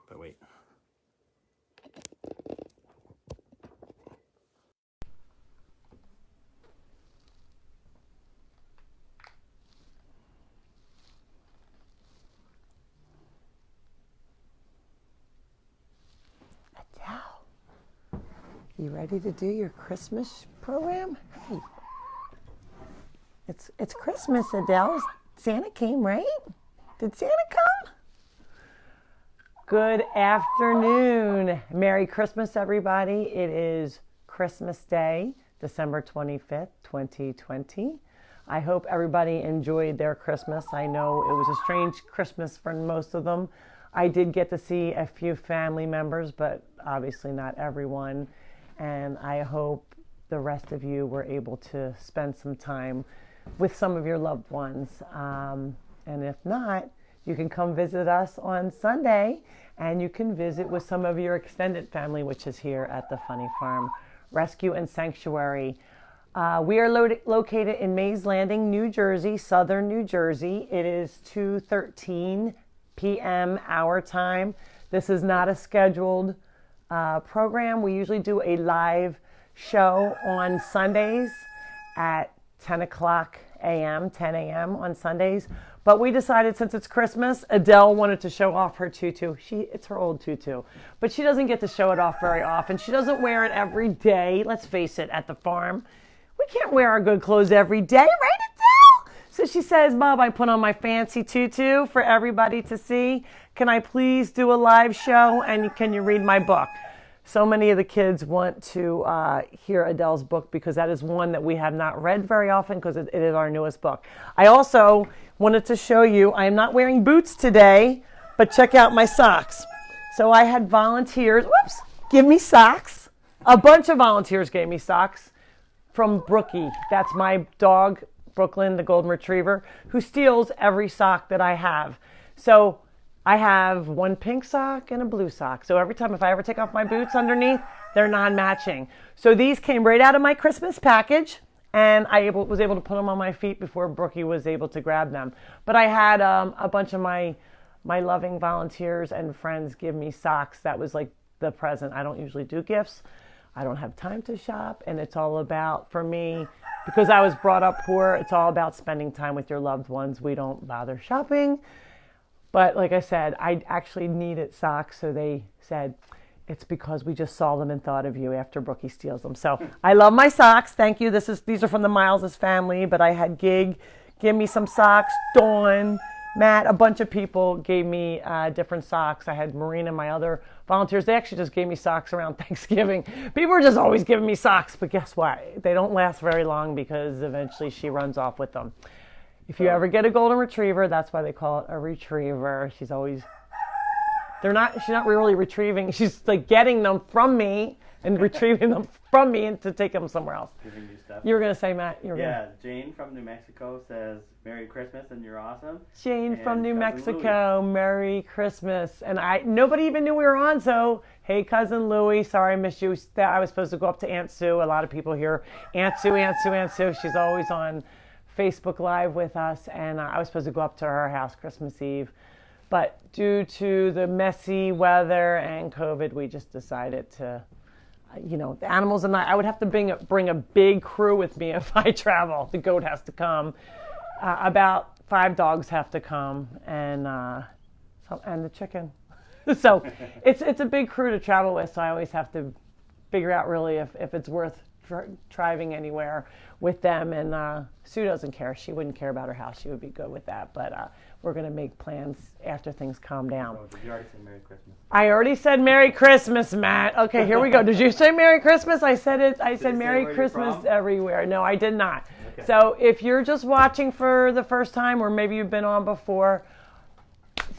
But wait. Adele, you ready to do your Christmas program? Hey, it's Christmas, Adele. Santa came, right? Did Santa come? Good afternoon. Merry Christmas, everybody. It is Christmas Day, December 25th, 2020. I hope everybody enjoyed their Christmas. I know it was a strange Christmas for most of them. I did get to see a few family members, but obviously not everyone. And I hope the rest of you were able to spend some time with some of your loved ones. And if not, you can come visit us on Sunday, and you can visit with some of your extended family, which is here at the Funny Farm Rescue and Sanctuary. We are located in Mays Landing, New Jersey, southern New Jersey. It is 2:13 p.m. our time. This is not a scheduled program. We usually do a live show on Sundays at 10 o'clock a.m., 10 a.m. on Sundays. But we decided, since it's Christmas, Adele wanted to show off her tutu. It's her old tutu, but she doesn't get to show it off very often. She doesn't wear it every day. Let's face it, at the farm, we can't wear our good clothes every day, right, Adele? So she says, Bob, I put on my fancy tutu for everybody to see. Can I please do a live show, and can you read my book? So many of the kids want to hear Adele's book, because that is one that we have not read very often, because it is our newest book. I also wanted to show you, I am not wearing boots today, but check out my socks. So I had volunteers, give me socks. A bunch of volunteers gave me socks from Brookie. That's my dog, Brooklyn, the golden retriever, who steals every sock that I have. So I have one pink sock and a blue sock. So every time, if I ever take off my boots underneath, they're non-matching. So these came right out of my Christmas package, and I was able to put them on my feet before Brookie was able to grab them. But I had a bunch of my loving volunteers and friends give me socks. That was like the present. I don't usually do gifts. I don't have time to shop, and it's all about, for me, because I was brought up poor, it's all about spending time with your loved ones. We don't bother shopping. But like I said, I actually needed socks, so they said, it's because we just saw them and thought of you after Brookie steals them. So I love my socks. Thank you. These are from the Miles' family, but I had Gig give me some socks, Dawn, Matt, a bunch of people gave me different socks. I had Marina, my other volunteers. They actually just gave me socks around Thanksgiving. People are just always giving me socks, but guess what? They don't last very long, because eventually she runs off with them. If you ever get a golden retriever, that's why they call it a retriever. She's not really retrieving. She's like getting them from me and retrieving them from me and to take them somewhere else. Giving you stuff. You were going to say, Matt? Jane from New Mexico says, Merry Christmas and you're awesome. Jane from New Mexico, Merry Christmas. And nobody even knew we were on, so hey, Cousin Louie, sorry I missed you. I was supposed to go up to Aunt Sue. A lot of people here, Aunt Sue, Aunt Sue, Aunt Sue. She's always on Facebook Live with us, and I was supposed to go up to her house Christmas Eve. But due to the messy weather and COVID, we just decided to, the animals and I would have to bring a big crew with me if I travel. The goat has to come. About 5 dogs have to come, and the chicken. So it's a big crew to travel with, so I always have to figure out really if it's worth driving anywhere with them. And Sue doesn't care. She wouldn't care about her house. She would be good with that. But we're going to make plans after things calm down. Oh, did you already say Merry Christmas? I already said Merry Christmas, Matt. Okay, here we go. Did you say Merry Christmas? I said it. I said Merry Christmas everywhere. No, I did not. Okay. So if you're just watching for the first time, or maybe you've been on before,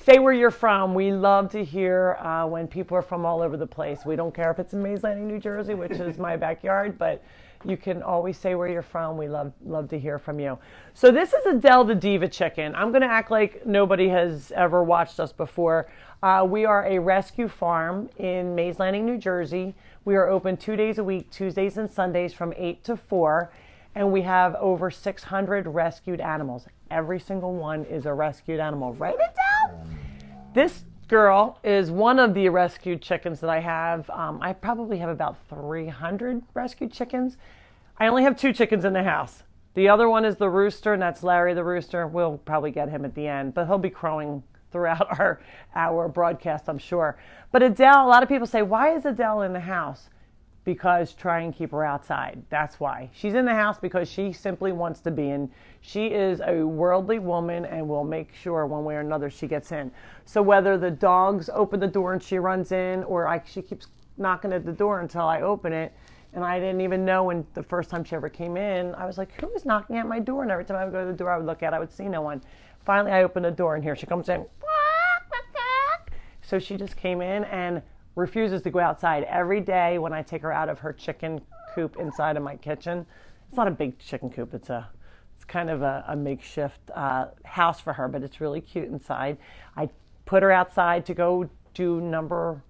say where you're from. We love to hear when people are from all over the place. We don't care if it's in Mays Landing, New Jersey, which is my backyard, but you can always say where you're from. We love to hear from you. So this is Adele the Diva Chicken. I'm going to act like nobody has ever watched us before. We are a rescue farm in Mays Landing, New Jersey. We are open 2 days a week, Tuesdays and Sundays from 8 to 4. And we have over 600 rescued animals. Every single one is a rescued animal. Right, Adele? This girl is one of the rescued chickens that I have. I probably have about 300 rescued chickens. I only have 2 chickens in the house. The other one is the rooster, and that's Larry the rooster. We'll probably get him at the end, but he'll be crowing throughout our broadcast, I'm sure. But Adele, a lot of people say, why is Adele in the house? Because try and keep her outside. That's why. She's in the house because she simply wants to be in. She is a worldly woman and will make sure one way or another she gets in. So whether the dogs open the door and she runs in, or she keeps knocking at the door until I open it, and I didn't even know when the first time she ever came in, I was like, who is knocking at my door? And every time I would go to the door, I would look at it, I would see no one. Finally, I opened the door and here she comes in. So she just came in and refuses to go outside. Every day when I take her out of her chicken coop inside of my kitchen, it's not a big chicken coop, it's kind of a makeshift house for her, but it's really cute inside. I put her outside to go do number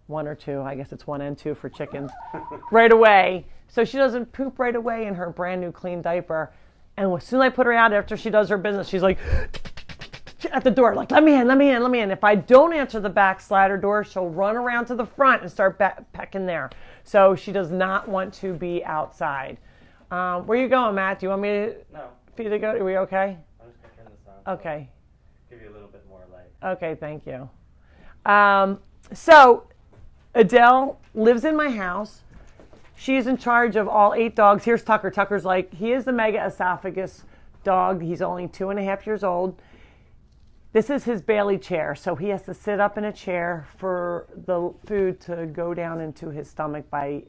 1 or 2, I guess it's 1 and 2 for chickens, right away, so she doesn't poop right away in her brand new clean diaper. And as soon as I put her out after she does her business, she's like at the door, like, let me in, let me in, let me in. If I don't answer the back slider door, she'll run around to the front and start pecking there. So she does not want to be outside. Where you going, Matt? Do you want me to feed the goat? Are we okay? I'm just going to turn this on. Okay. Give you a little bit more light. Okay, thank you. So Adele lives in my house. She's in charge of all 8 dogs. Here's Tucker. Tucker's like, he is the mega esophagus dog. He's only 2.5 years old. This is his Bailey chair, so he has to sit up in a chair for the food to go down into his stomach by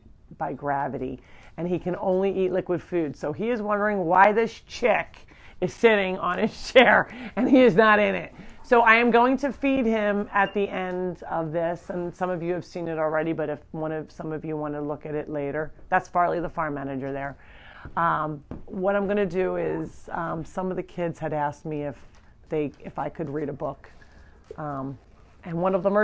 gravity, and he can only eat liquid food. So he is wondering why this chick is sitting on his chair and he is not in it. So I am going to feed him at the end of this, and some of you have seen it already, but if some of you want to look at it later, that's Farley, the farm manager there. What I'm going to do is some of the kids had asked me if I could read a book, and one of them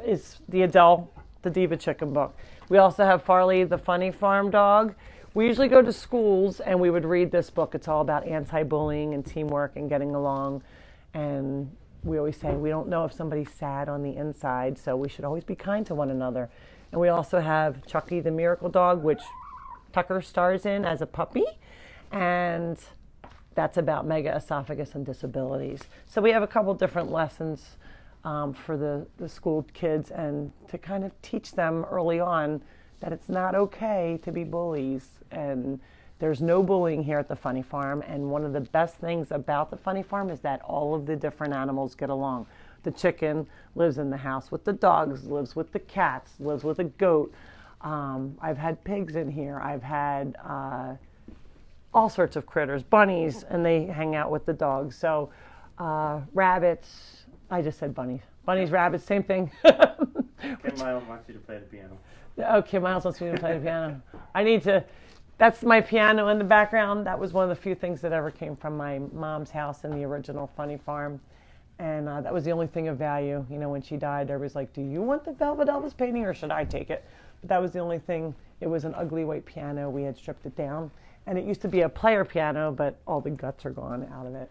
is the Adele, the Diva Chicken book. We also have Farley, the funny farm dog. We usually go to schools and we would read this book. It's all about anti-bullying and teamwork and getting along. And we always say we don't know if somebody's sad on the inside, so we should always be kind to one another. And we also have Chucky, the miracle dog, which Tucker stars in as a puppy. And that's about mega esophagus and disabilities. So we have a couple different lessons for the school kids, and to kind of teach them early on that it's not okay to be bullies, and there's no bullying here at the Funny Farm. And one of the best things about the Funny Farm is that all of the different animals get along. The chicken lives in the house with the dogs, lives with the cats, lives with a goat. I've had pigs in here. I've had all sorts of critters, bunnies, and they hang out with the dogs. So rabbits, I just said bunnies. Bunnies, rabbits, same thing. Kim Miles wants you to play the piano. Okay, Miles wants me to play the piano. That's my piano in the background. That was one of the few things that ever came from my mom's house in the original Funny Farm. And that was the only thing of value. You know, when she died, everybody's like, do you want the Velvet Elvis painting or should I take it? But that was the only thing. It was an ugly white piano. We had stripped it down. And it used to be a player piano, but all the guts are gone out of it.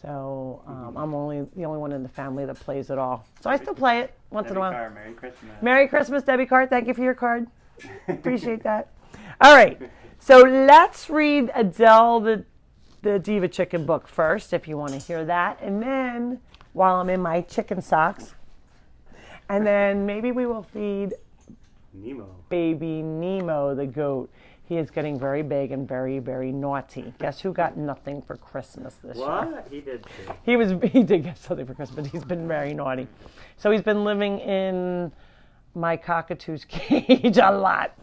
So I'm the only one in the family that plays it all. So I still play it once in a while. Carr, Merry Christmas. Merry Christmas, Debbie Carr. Thank you for your card. Appreciate that. All right. So let's read Adele, the Diva Chicken book first, if you want to hear that. And then, while I'm in my chicken socks, and then maybe we will feed Nemo. Baby Nemo, the goat. He is getting very big and very, very naughty. Guess who got nothing for Christmas this year? What? He did too. He did get something for Christmas, but he's been very naughty. So he's been living in my cockatoo's cage a lot.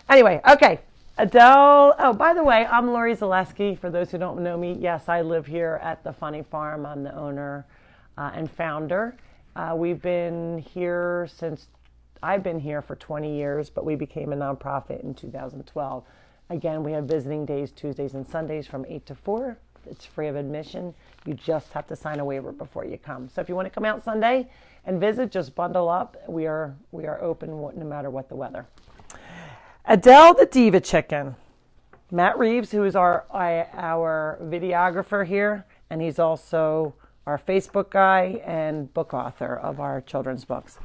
Anyway, okay. Adele. Oh, by the way, I'm Lori Zaleski. For those who don't know me, yes, I live here at the Funny Farm. I'm the owner and founder. We've been here since I've been here for 20 years, but we became a nonprofit in 2012. Again, we have visiting days, Tuesdays and Sundays from 8 to 4. It's free of admission. You just have to sign a waiver before you come. So if you want to come out Sunday and visit, just bundle up. We are open no matter what the weather. Adele the Diva Chicken. Matt Reeves, who is our videographer here, and he's also our Facebook guy and book author of our children's books.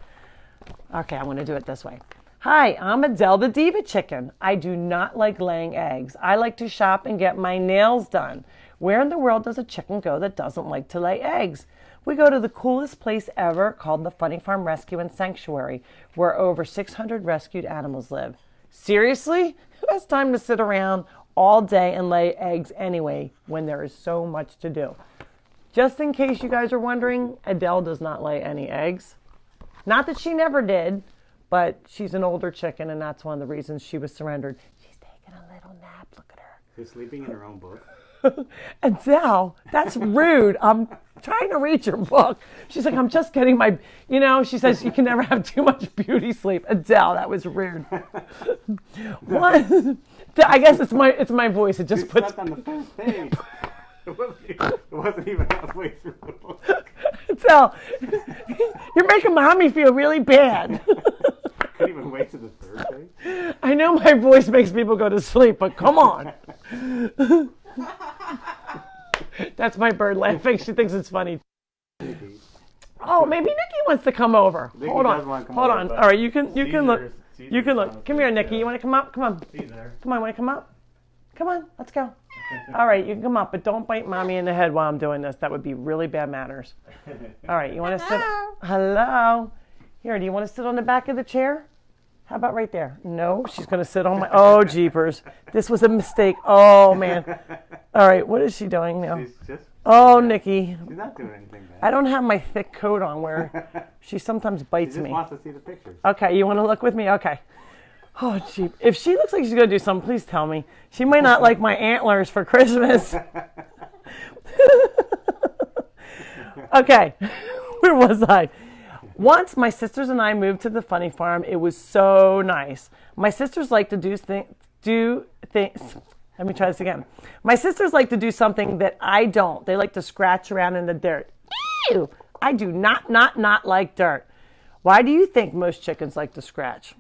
Okay, I'm going to do it this way. Hi, I'm Adele the Diva Chicken. I do not like laying eggs. I like to shop and get my nails done. Where in the world does a chicken go that doesn't like to lay eggs? We go to the coolest place ever called the Funny Farm Rescue and Sanctuary, where over 600 rescued animals live. Seriously? Who has time to sit around all day and lay eggs anyway when there is so much to do? Just in case you guys are wondering, Adele does not lay any eggs. Not that she never did, but she's an older chicken, and that's one of the reasons she was surrendered. She's taking a little nap. Look at her. She's sleeping in her own book. Adele, that's rude. I'm trying to read your book. She's like, I'm just getting my, she says you can never have too much beauty sleep. Adele, that was rude. What? I guess it's my voice. It just puts. Slept on the first page. It wasn't even halfway through the book. Adele, you're making mommy feel really bad. Couldn't even wait to the third page. I know my voice makes people go to sleep, but come on. That's my bird laughing. She thinks it's funny. Oh, maybe Nikki wants to come over. Nikki Hold on. Hold on. All right, you can look. You can look. Come here, Nikki. You want to come up? Come on. Caesar. Come on, want to come up? Come on, let's go. All right, you can come up, but don't bite mommy in the head while I'm doing this. That would be really bad manners. All right, you want to sit? Hello. Here, do you want to sit on the back of the chair? How about right there? No, she's going to sit on my... Oh, jeepers. This was a mistake. Oh, man. All right, what is she doing now? She's just... Oh, Nikki. She's not doing anything bad. I don't have my thick coat on where she sometimes bites She just me. wants to see the pictures. Okay, you want to look with me? Okay. Oh, gee. If she looks like she's going to do something, please tell me. She might not like my antlers for Christmas. Okay, where was I? Once my sisters and I moved to the Funny Farm. It was so nice. My sisters like to do things. Let me try this again. My sisters like to do something that I don't. They like to scratch around in the dirt. Ew! I do not like dirt. Why do you think most chickens like to scratch?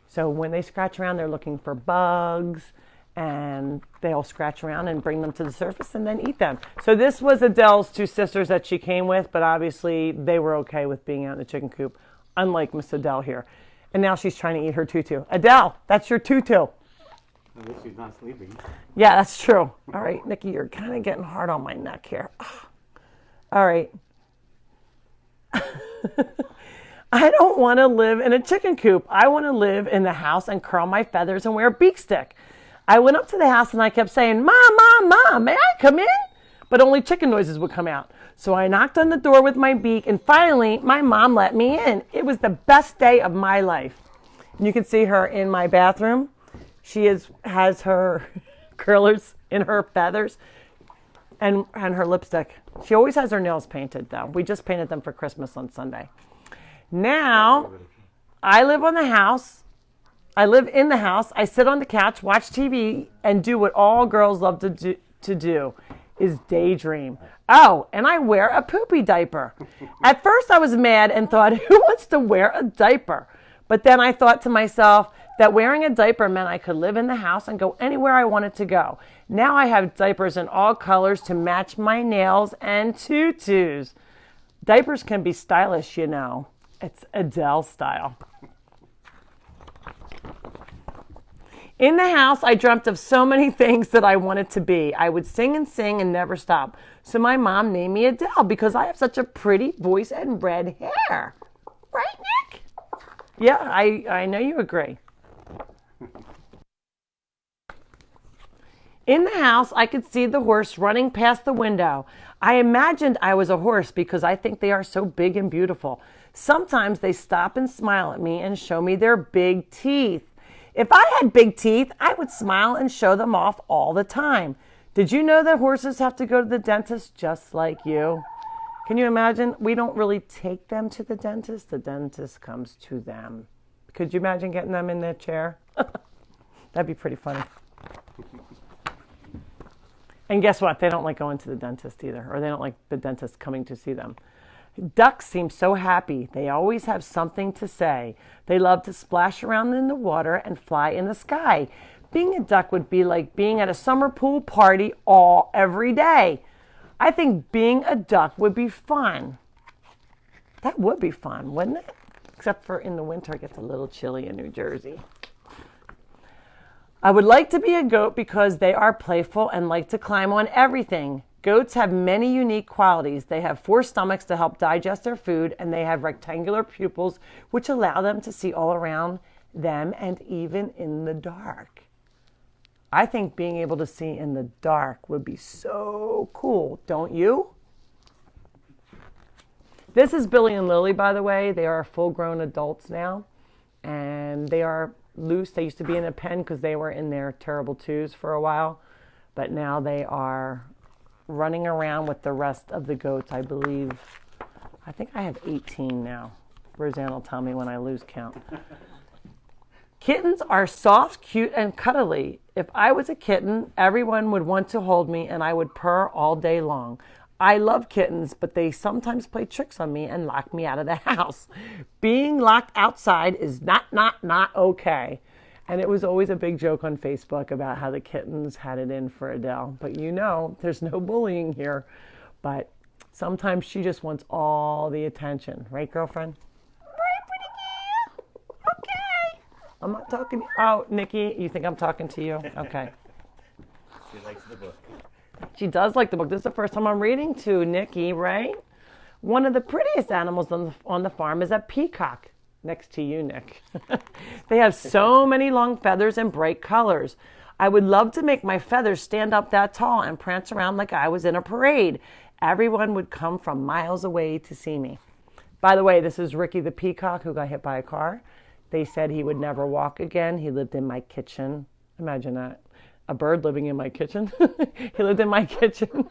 So when they scratch around, they're looking for bugs, and they'll scratch around and bring them to the surface and then eat them. So this was Adele's two sisters that she came with, but obviously they were okay with being out in the chicken coop, unlike Miss Adele here. And now she's trying to eat her tutu. Adele, that's your tutu. At least she's not sleeping. Yeah, that's true. All right, Nikki, you're kind of getting hard on my neck here. All right. I don't want to live in a chicken coop. I want to live in the house and curl my feathers and wear a beak stick. I went up to the house and I kept saying, Mom, Mom, Mom, may I come in? But only chicken noises would come out. So I knocked on the door with my beak, and finally my mom let me in. It was the best day of my life. And you can see her in my bathroom. She has her curlers in her feathers and her lipstick. She always has her nails painted, though. We just painted them for Christmas on Sunday. Now, I live in the house. I sit on the couch, watch TV, and do what all girls love to do, is daydream. Oh, and I wear a poopy diaper. At first, I was mad and thought, who wants to wear a diaper? But then I thought to myself that wearing a diaper meant I could live in the house and go anywhere I wanted to go. Now I have diapers in all colors to match my nails and tutus. Diapers can be stylish, you know. It's Adele style. In the house, I dreamt of so many things that I wanted to be. I would sing and sing and never stop. So my mom named me Adele because I have such a pretty voice and red hair. Right, Nick? Yeah, I know you agree. In the house, I could see the horse running past the window. I imagined I was a horse because I think they are so big and beautiful. Sometimes they stop and smile at me and show me their big teeth. If I had big teeth, I would smile and show them off all the time. Did you know that horses have to go to the dentist just like you? Can you imagine? We don't really take them to the dentist. The dentist comes to them. Could you imagine getting them in their chair? That'd be pretty funny. And guess what? They don't like going to the dentist either, or they don't like the dentist coming to see them. Ducks seem so happy. They always have something to say. They love to splash around in the water and fly in the sky. Being a duck would be like being at a summer pool party every day. I think being a duck would be fun. That would be fun, wouldn't it? Except for in the winter, it gets a little chilly in New Jersey. I would like to be a goat because they are playful and like to climb on everything. Goats have many unique qualities. They have 4 stomachs to help digest their food, and they have rectangular pupils, which allow them to see all around them and even in the dark. I think being able to see in the dark would be so cool, don't you? This is Billy and Lily, by the way. They are full-grown adults now, and they are loose. They used to be in a pen because they were in their terrible twos for a while, but now they are running around with the rest of the goats. I believe, I think I have 18 now. Roseanne will tell me when I lose count. Kittens are soft, cute, and cuddly. If I was a kitten, everyone would want to hold me and I would purr all day long. I love kittens, but they sometimes play tricks on me and lock me out of the house. Being locked outside is not okay. And it was always a big joke on Facebook about how the kittens had it in for Adele. But you know, there's no bullying here. But sometimes she just wants all the attention. Right, girlfriend? Right, pretty girl. Okay. I'm not talking to you. Oh, Nikki, you think I'm talking to you? Okay. She likes the book. She does like the book. This is the first time I'm reading to Nikki, right? One of the prettiest animals on the farm is a peacock. Next to you, Nick. They have so many long feathers and bright colors. I would love to make my feathers stand up that tall and prance around like I was in a parade. Everyone would come from miles away to see me. By the way, this is Ricky the peacock who got hit by a car. They said he would never walk again. He lived in my kitchen. Imagine that. A bird living in my kitchen. He lived in my kitchen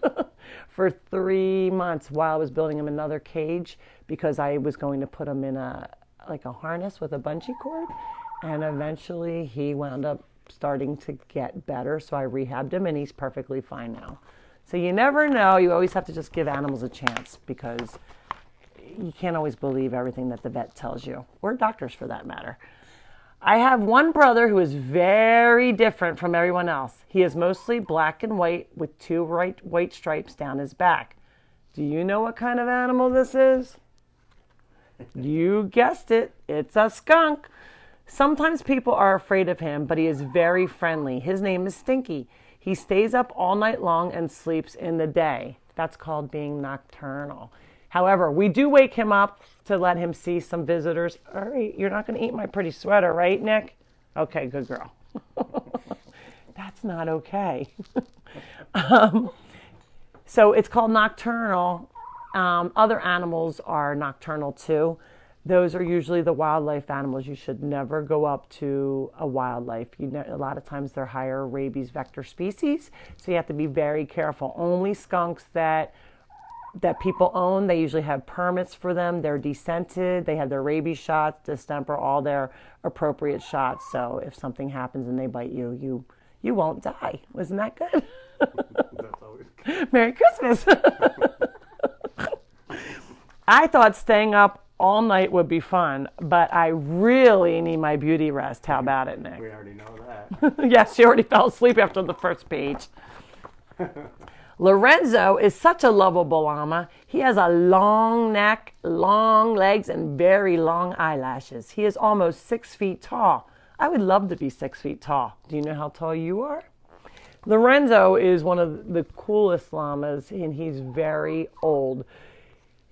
for 3 months while I was building him another cage because I was going to put him in a harness with a bungee cord. And eventually he wound up starting to get better. So I rehabbed him and he's perfectly fine now. So you never know. You always have to just give animals a chance because you can't always believe everything that the vet tells you, or doctors for that matter. I have one brother who is very different from everyone else. He is mostly black and white with 2 white stripes down his back. Do you know what kind of animal this is? You guessed it. It's a skunk. Sometimes people are afraid of him, but he is very friendly. His name is Stinky. He stays up all night long and sleeps in the day. That's called being nocturnal. However, we do wake him up to let him see some visitors. All right, you're not going to eat my pretty sweater, right, Nick? Okay, good girl. That's not okay. So it's called nocturnal. Other animals are nocturnal too. Those are usually the wildlife animals. You should never go up to a wildlife. A lot of times they're higher rabies vector species, so you have to be very careful. Only skunks that people own, they usually have permits for them. They're descented. They have their rabies shots, distemper, all their appropriate shots. So if something happens and they bite you, you won't die. Wasn't that good? That's always good. Merry Christmas. I thought staying up all night would be fun, but I really need my beauty rest. How about it, Nick? We already know that. Yes, she already fell asleep after the first page. Lorenzo is such a lovable llama. He has a long neck, long legs, and very long eyelashes. He is almost 6 feet tall. I would love to be 6 feet tall. Do you know how tall you are? Lorenzo is one of the coolest llamas, and he's very old.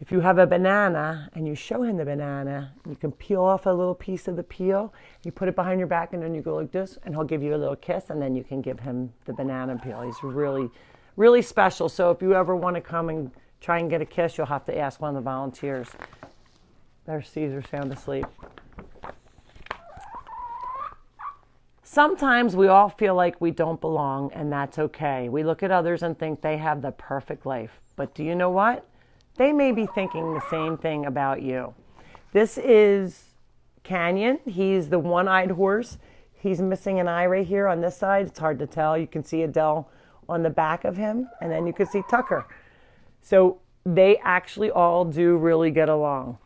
If you have a banana and you show him the banana, you can peel off a little piece of the peel, you put it behind your back, and then you go like this, and he'll give you a little kiss, and then you can give him the banana peel. He's really special. So if you ever want to come and try and get a kiss, you'll have to ask one of the volunteers. There's Caesar sound asleep. Sometimes we all feel like we don't belong, and that's okay. We look at others and think they have the perfect life. But do you know what? They may be thinking the same thing about you. This is Canyon. He's the one-eyed horse. He's missing an eye right here on this side. It's hard to tell. You can see Adele on the back of him, and then you can see Tucker. So they actually all do really get along.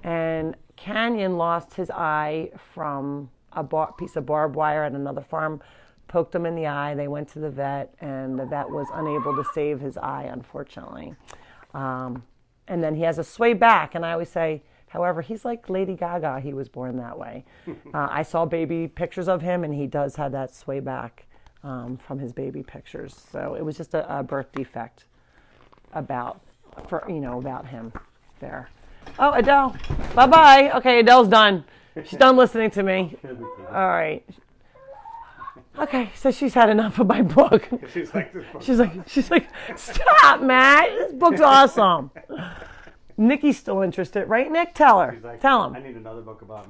And Canyon lost his eye from a piece of barbed wire at another farm poked him in the eye. They went to the vet, and the vet was unable to save his eye, unfortunately. And then he has a sway back, and I always say, however, he's like Lady Gaga. He was born that way. I saw baby pictures of him, and he does have that sway back from his baby pictures. So it was just a birth defect about him there. Oh, Adele. Bye-bye. Okay, Adele's done. She's done listening to me. All right. Okay, so she's had enough of my book. She's like, this book. She's like, stop, Matt. This book's awesome. Nikki's still interested, right, Nick? Tell her. She's like, Tell him. I need another book about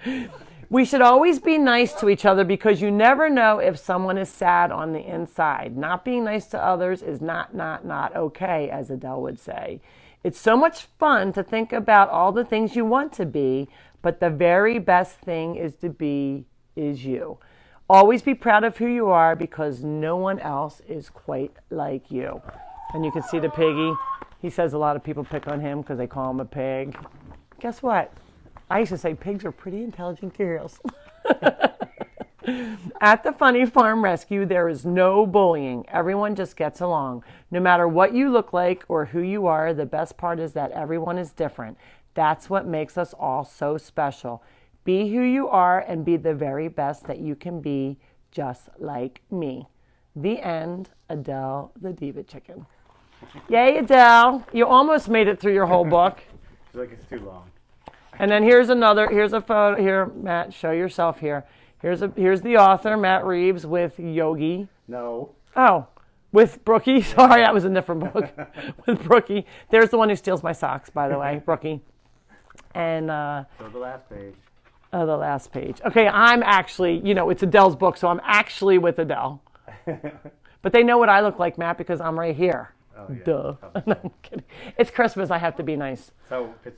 me. We should always be nice to each other because you never know if someone is sad on the inside. Not being nice to others is not okay, as Adele would say. It's so much fun to think about all the things you want to be, but the very best thing is you. Always be proud of who you are because no one else is quite like you. And you can see the piggy. He says a lot of people pick on him because they call him a pig. Guess what? I used to say pigs are pretty intelligent girls. At the Funny Farm Rescue, there is no bullying. Everyone just gets along. No matter what you look like or who you are, the best part is that everyone is different. That's what makes us all so special. Be who you are and be the very best that you can be, just like me. The end. Adele, the Diva Chicken. Yay, Adele. You almost made it through your whole book. She's like, it's too long. And then here's a photo. Here, Matt, show yourself here. Here's the author, Matt Reeves, with Yogi. No. Oh, with Brookie. Sorry, that was a different book. With Brookie. There's the one who steals my socks, by the way, Brookie. And So the last page. the last page. Okay, I'm actually, it's Adele's book, so I'm actually with Adele. But they know what I look like, Matt, because I'm right here. Oh, yeah. Duh. No, I'm kidding. It's Christmas. I have to be nice. So a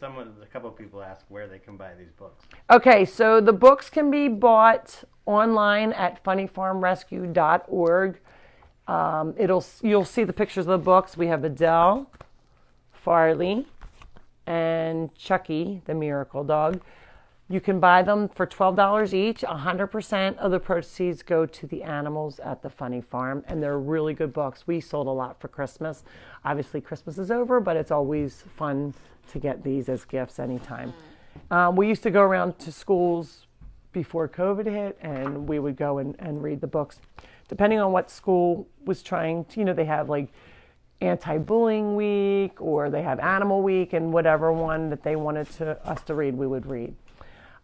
couple of people ask where they can buy these books. Okay, so the books can be bought online at funnyfarmrescue.org. You'll see the pictures of the books. We have Adele, Farley, and Chucky, the miracle dog. You can buy them for $12 each. 100% of the proceeds go to the animals at the Funny Farm, and they're really good books. We sold a lot for Christmas. Obviously, Christmas is over, but it's always fun to get these as gifts anytime. We used to go around to schools before COVID hit, and we would go and read the books. Depending on what school was trying to, they have like anti-bullying week, or they have animal week, and whatever one that they wanted us to read, we would read.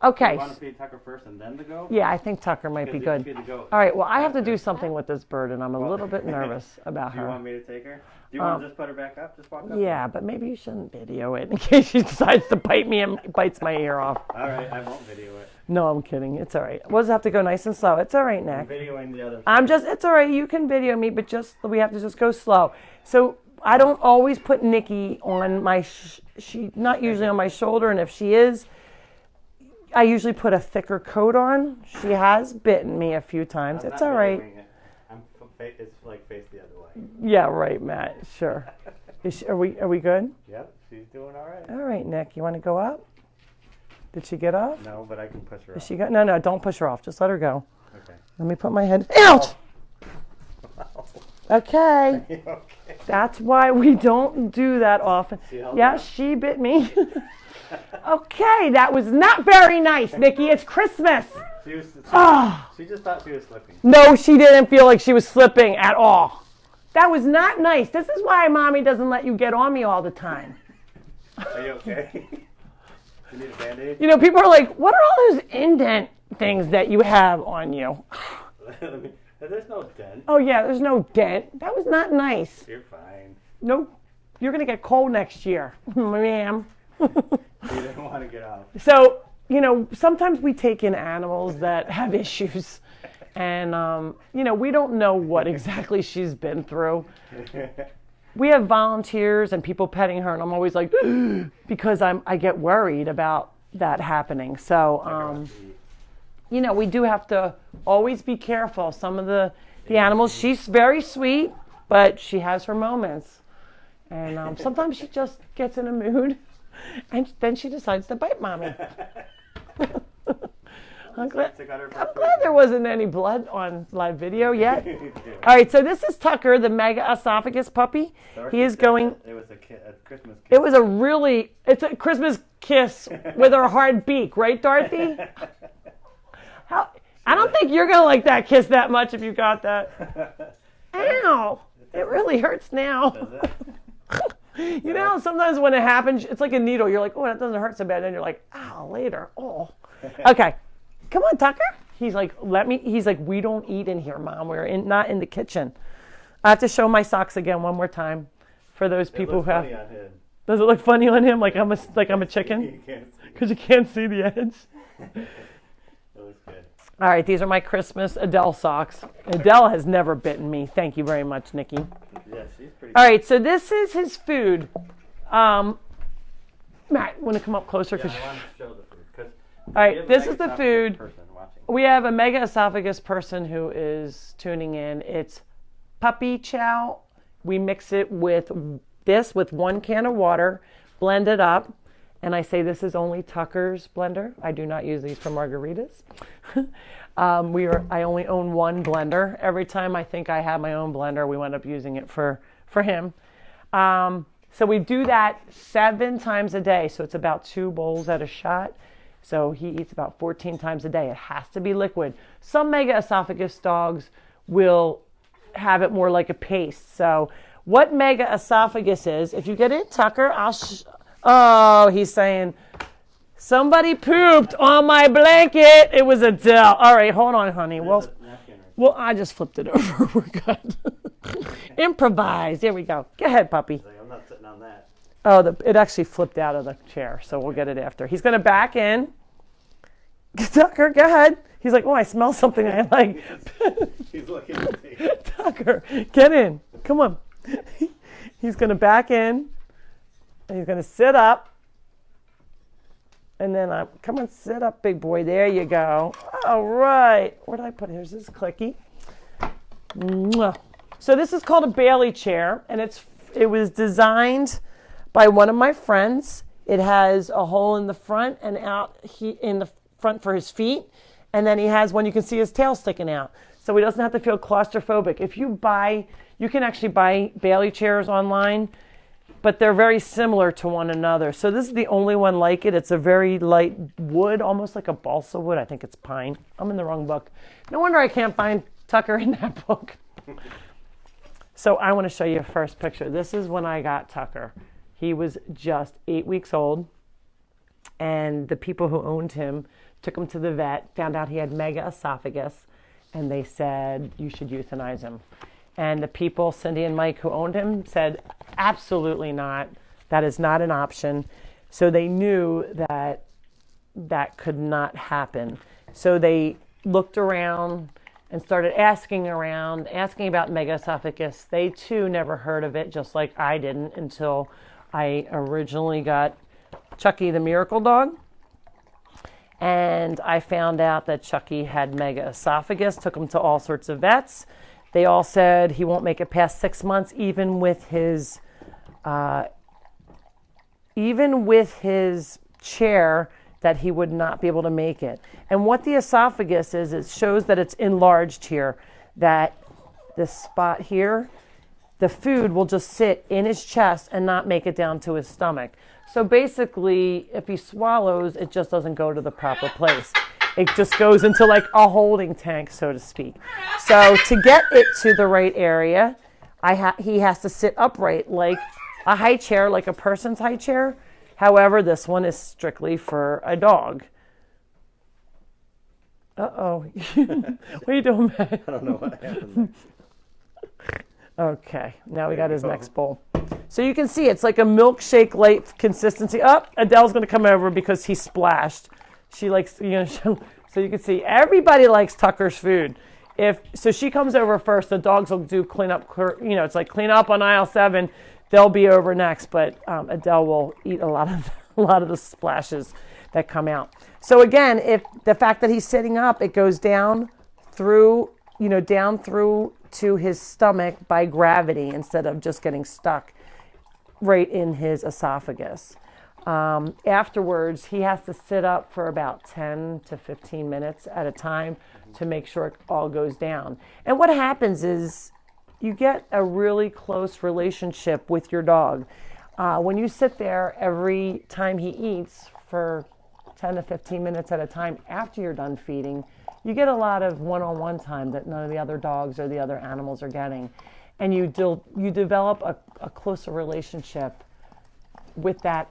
Okay. You want to feed Tucker first and then the goat? Yeah, I think Tucker might be good. All right, well, I have to do something with this bird, and I'm a little bit nervous about her. Do you want me to take her? Do you want to just put her back up? Just walk up? Yeah, but maybe you shouldn't video it in case she decides to bite me and bites my ear off. All right, I won't video it. No, I'm kidding. It's all right. We'll just have to go nice and slow. It's all right, Nick. I'm videoing the other. It's all right. You can video me, but we have to just go slow. So I don't always put Nikki on my, she's not usually on my shoulder, and if she is, I usually put a thicker coat on. She has bitten me a few times. It's all right. It's like face the other way. Yeah, right, Matt. Sure. Are we good? Yep, she's doing all right. All right, Nick. You want to go up? Did she get up? No, but I can push her Is off. she go? No, don't push her off. Just let her go. Okay. Let me put my head. Ouch! Okay. Okay. That's why we don't do that often. Yeah, she bit me. Okay, that was not very nice, Nikki. It's Christmas. She just thought she was slipping. No, she didn't feel like she was slipping at all. That was not nice. This is why Mommy doesn't let you get on me all the time. Are you okay? You need a Band-Aid? People are like, what are all those indent things that you have on you? There's no dent. Oh, yeah, there's no dent. That was not nice. You're fine. Nope. You're going to get cold next year, ma'am. You didn't want to get out. So, sometimes we take in animals that have issues. And, we don't know what exactly she's been through. We have volunteers and people petting her, and I'm always like, because I get worried about that happening. So, we do have to always be careful. Some of the animals, she's very sweet, but she has her moments. And sometimes she just gets in a mood, and then she decides to bite Mommy. I'm glad Got there wasn't any blood on live video yet. All right, so this is Tucker, the mega esophagus puppy. He is going. It was a Christmas kiss. It was it's a Christmas kiss with her hard beak, right, Dorothy? I don't think you're going to like that kiss that much if you got that. Ow! It really hurts now. Does it? You know, sometimes when it happens, it's like a needle. You're like, oh, that doesn't hurt so bad. And then you're like, ow, later. Oh. Okay. Come on, Tucker. He's like, we don't eat in here, Mom. We're not in the kitchen. I have to show my socks again one more time for those people who have. Funny on him. Does it look funny on him? Like I'm a chicken? Because you can't see the edge. It looks good. All right, these are my Christmas Adele socks. Adele has never bitten me. Thank you very much, Nikki. Yeah, she's pretty. All right, so this is his food. Matt, want to come up closer? Yeah, I want to show the food. All right, this is the food. We have a mega esophagus person who is tuning in. It's puppy chow. We mix it with 1 can of water, blend it up, and I say this is only Tucker's blender. I do not use these for margaritas. I only own one blender. Every time I think I have my own blender, we wind up using it for him. So we do that 7 times a day. So it's about 2 bowls at a shot. So he eats about 14 times a day. It has to be liquid. Some mega esophagus dogs will have it more like a paste. So what mega esophagus is, if you get in, Tucker, oh, he's saying, somebody pooped on my blanket. It was Adele. All right, hold on, honey. Well, I just flipped it over. We're good. Improvise. There we go. Go ahead, puppy. I'm not sitting on that. Oh, it actually flipped out of the chair, so we'll get it after. He's going to back in. Tucker, go ahead. He's like, oh, I smell something I like. He's looking at me. Tucker, get in. Come on. He's going to back in. And he's going to sit up. And then, come on, sit up, big boy. There you go. All right. Where did I put it? Here's this clicky. Mwah. So this is called a Bailey chair, and it was designed by one of my friends. It has a hole in the front and out in the front for his feet, and then he has one you can see his tail sticking out, so he doesn't have to feel claustrophobic. You can actually buy Bailey chairs online, but they're very similar to one another. So this is the only one like it. It's a very light wood, almost like a balsa wood. I think it's pine. I'm in the wrong book. No wonder I can't find Tucker in that book. So I want to show you a first picture. This is when I got Tucker. He was just 8 weeks old, and the people who owned him took him to the vet, found out he had mega esophagus, and they said, you should euthanize him. And the people, Cindy and Mike, who owned him, said, absolutely not. That is not an option. So they knew that that could not happen. So they looked around and started asking about mega esophagus. They too never heard of it, just like I didn't, until I originally got Chucky the Miracle Dog. And I found out that Chucky had mega esophagus, took him to all sorts of vets. They all said he won't make it past 6 months, even with his chair, that he would not be able to make it. And what the esophagus is, it shows that it's enlarged here, that this spot here, the food will just sit in his chest and not make it down to his stomach. So basically, if he swallows, it just doesn't go to the proper place. It just goes into like a holding tank, so to speak. So to get it to the right area, he has to sit upright like a high chair, like a person's high chair. However, this one is strictly for a dog. Uh-oh. What are you doing, Matt? I don't know what happened. Okay, now we got his next bowl. So you can see it's like a milkshake-like consistency. Oh, Adele's going to come over because he splashed. She likes, so you can see everybody likes Tucker's food. So she comes over first. The dogs will do cleanup. It's like clean up on aisle 7. They'll be over next, but Adele will eat a lot of the splashes that come out. So again, if the fact that he's sitting up, it goes down through to his stomach by gravity instead of just getting stuck right in his esophagus. Afterwards, he has to sit up for about 10 to 15 minutes at a time to make sure it all goes down. And what happens is you get a really close relationship with your dog. When you sit there every time he eats for 10 to 15 minutes at a time after you're done feeding, you get a lot of one-on-one time that none of the other dogs or the other animals are getting. And you develop a closer relationship with that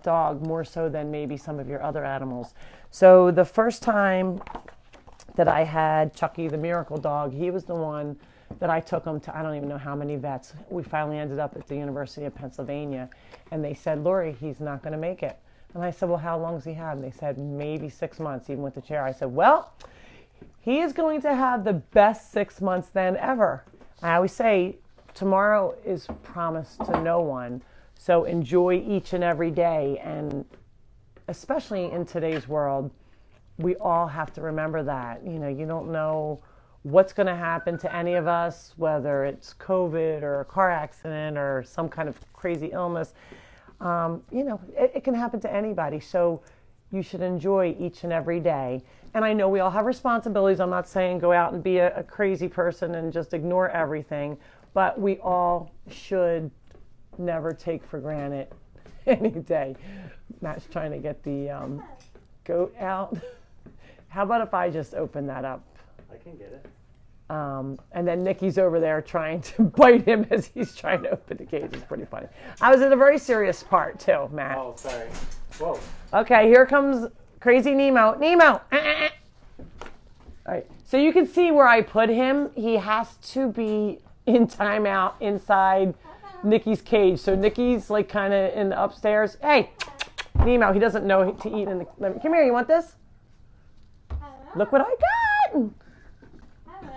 dog, more so than maybe some of your other animals. So the first time that I had Chucky, the miracle dog, he was the one that I took him to, I don't even know how many vets. We finally ended up at the University of Pennsylvania, and they said, Lori, he's not going to make it. And I said, well, how long does he have? And they said, maybe 6 months, even with the chair. I said, well, he is going to have the best 6 months then ever. I always say, tomorrow is promised to no one. So enjoy each and every day. And especially in today's world, we all have to remember that. You know, you don't know what's going to happen to any of us, whether it's COVID or a car accident or some kind of crazy illness. You know, it can happen to anybody. So you should enjoy each and every day. And I know we all have responsibilities. I'm not saying go out and be a crazy person and just ignore everything, but we all should never take for granted any day. Matt's trying to get the goat out. How about if I just open that up? I can get it. And then Nikki's over there trying to bite him as he's trying to open the cage. It's pretty funny. I was in a very serious part too, Matt. Oh, sorry. Whoa. Okay, here comes crazy Nemo. Nemo! All right, so you can see where I put him. He has to be in timeout inside Nikki's cage. So Nikki's like kind of in the upstairs. Hey, Nemo, he doesn't know to eat in the... Come here, you want this? Look what I got!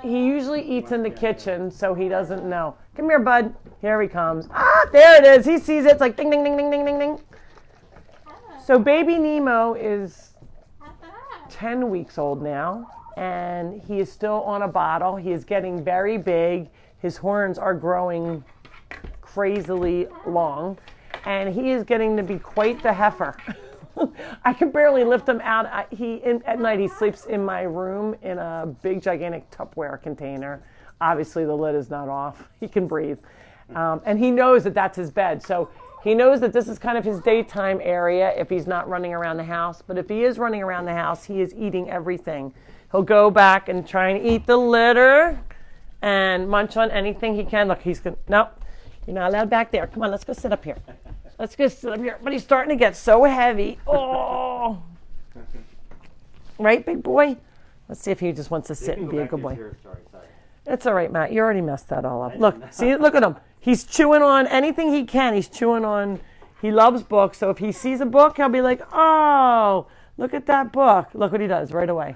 He usually eats in the kitchen, so he doesn't know. Come here, bud. Here he comes. Ah, there it is. He sees it. It's like ding, ding, ding, ding, ding, ding, ding. So baby Nemo is 10 weeks old now, and he is still on a bottle. He is getting very big. His horns are growing crazily long, and he is getting to be quite the heifer. I can barely lift him out. At night he sleeps in my room in a big, gigantic Tupperware container. Obviously the lid is not off. He can breathe. And he knows that that's his bed. So he knows that this is kind of his daytime area if he's not running around the house. But if he is running around the house, he is eating everything. He'll go back and try and eat the litter and munch on anything he can. Look, he's going to... No, you're not allowed back there. Come on, let's go sit up here. Let's go sit up here. But he's starting to get so heavy. Oh. Right, big boy? Let's see if he just wants to sit and be a good boy. It's all right, Matt. You already messed that all up. Look, see, look at him. He's chewing on anything he can. He's chewing on, he loves books. So if he sees a book, he'll be like, oh, look at that book. Look what he does right away.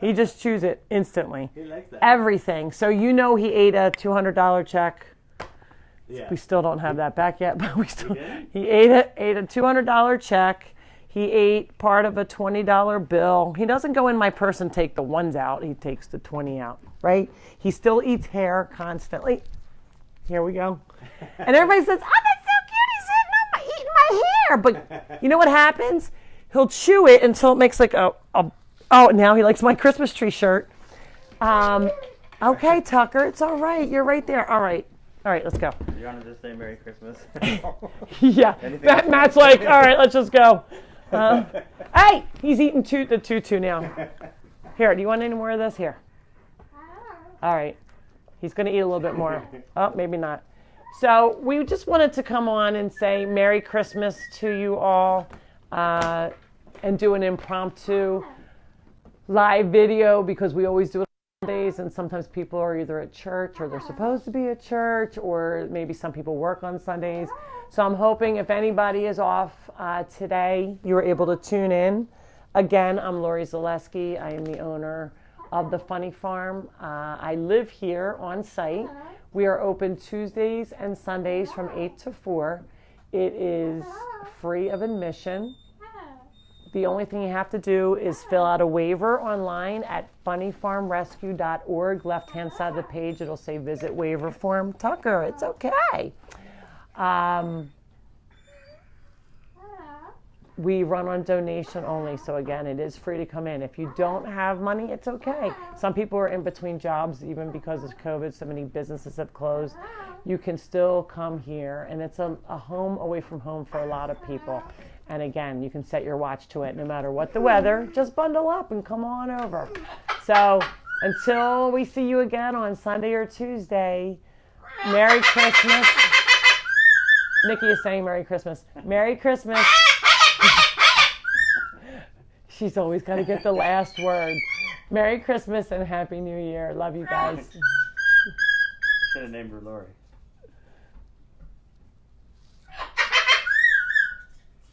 He just chews it instantly. He likes that. Everything. So you know he ate a $200 check. Yeah. We still don't have that back yet, but he ate a $200 check. He ate part of a $20 bill. He doesn't go in my purse and take the ones out. He takes the 20 out, right? He still eats hair constantly. Here we go. And everybody says, oh, that's so cute. He's eating my hair. But you know what happens? He'll chew it until it makes like oh, now he likes my Christmas tree shirt. Okay, Tucker, it's all right. You're right there. All right, let's go. You want to just say Merry Christmas? Yeah, Matt's like, all right, let's just go. Hey, he's eating the tutu now. Here, do you want any more of this? Here. All right. He's going to eat a little bit more. Oh, maybe not. So we just wanted to come on and say Merry Christmas to you all and do an impromptu live video because we always do it on Sundays, and sometimes people are either at church or they're supposed to be at church, or maybe some people work on Sundays. So I'm hoping if anybody is off today, you were able to tune in. Again, I'm Lori Zaleski. I am the owner of the Funny Farm. I live here on site. We are open Tuesdays and Sundays from 8 to 4. It is free of admission. The only thing you have to do is fill out a waiver online at funnyfarmrescue.org. Left-hand side of the page, it'll say visit waiver form. Tucker, it's okay. We run on donation only, so again, it is free to come in. If you don't have money, it's okay. Some people are in between jobs, even because of COVID. So many businesses have closed. You can still come here, and it's a home away from home for a lot of people. And again, you can set your watch to it no matter what the weather. Just bundle up and come on over. So until we see you again on Sunday or Tuesday, Merry Christmas. Nikki is saying Merry Christmas. Merry Christmas. She's always got to get the last word. Merry Christmas and Happy New Year. Love you guys. Should have named her Lori.